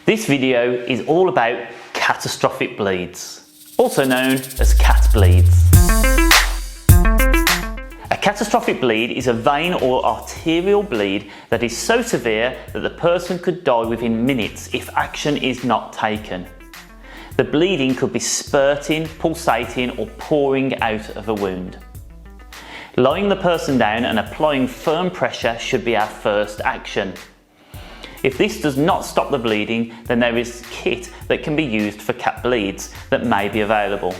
This video is all about catastrophic bleeds, also known as cat bleeds. A catastrophic bleed is a vein or arterial bleed that is so severe that the person could die within minutes if action is not taken. The bleeding could be spurting, pulsating or pouring out of a wound. Lying the person down and applying firm pressure should be our first action. If this does not stop the bleeding, then there is kit that can be used for cat bleeds that may be available.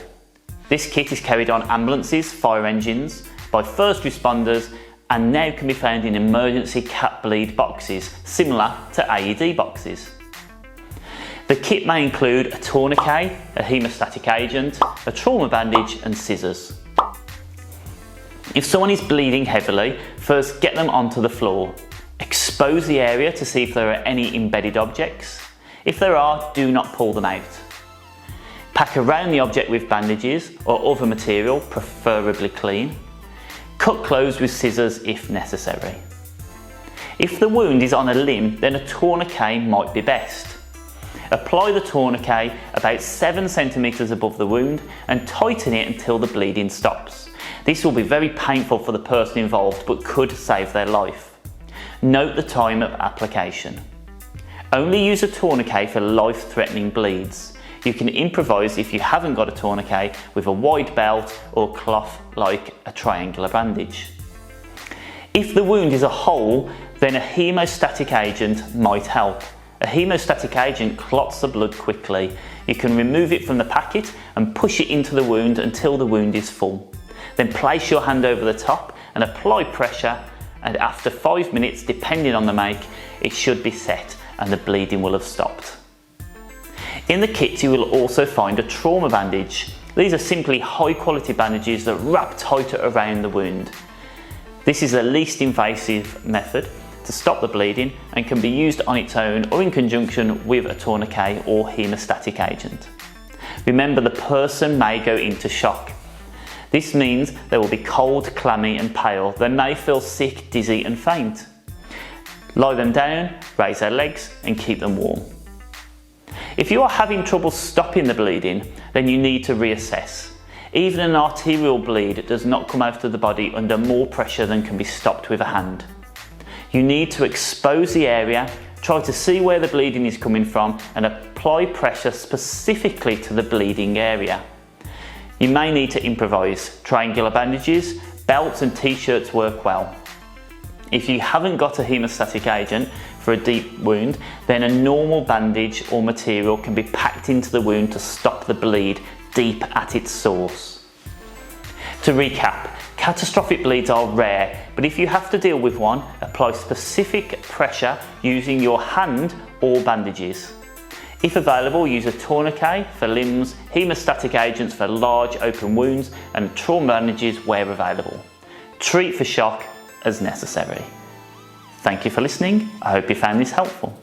This kit is carried on ambulances, fire engines, by first responders, and now can be found in emergency cat bleed boxes, similar to AED boxes. The kit may include a tourniquet, a hemostatic agent, a trauma bandage and scissors. If someone is bleeding heavily, first get them onto the floor. Expose the area to see if there are any embedded objects. If there are, do not pull them out. Pack around the object with bandages or other material, preferably clean. Cut close with scissors if necessary. If the wound is on a limb, then a tourniquet might be best. Apply the tourniquet about 7 centimeters above the wound and tighten it until the bleeding stops. This will be very painful for the person involved but could save their life. Note the time of application. Only use a tourniquet for life-threatening bleeds. You can improvise if you haven't got a tourniquet with a wide belt or cloth like a triangular bandage. If the wound is a hole, then a hemostatic agent might help. A hemostatic agent clots the blood quickly. You can remove it from the packet and push it into the wound until the wound is full. Then place your hand over the top and apply pressure, and after 5 minutes, depending on the make, it should be set and the bleeding will have stopped. In the kit you will also find a trauma bandage. These are simply high quality bandages that wrap tighter around the wound. This is the least invasive method to stop the bleeding and can be used on its own or in conjunction with a tourniquet or hemostatic agent. Remember, the person may go into shock. This means they will be cold, clammy and pale. They may feel sick, dizzy and faint. Lie them down, raise their legs and keep them warm. If you are having trouble stopping the bleeding, then you need to reassess. Even an arterial bleed does not come out of the body under more pressure than can be stopped with a hand. You need to expose the area, try to see where the bleeding is coming from and apply pressure specifically to the bleeding area. You may need to improvise. Triangular bandages, belts and t-shirts work well. If you haven't got a hemostatic agent for a deep wound, then a normal bandage or material can be packed into the wound to stop the bleed deep at its source. To recap, catastrophic bleeds are rare, but if you have to deal with one, apply specific pressure using your hand or bandages. If available, use a tourniquet for limbs, hemostatic agents for large open wounds and trauma bandages where available. Treat for shock as necessary. Thank you for listening. I hope you found this helpful.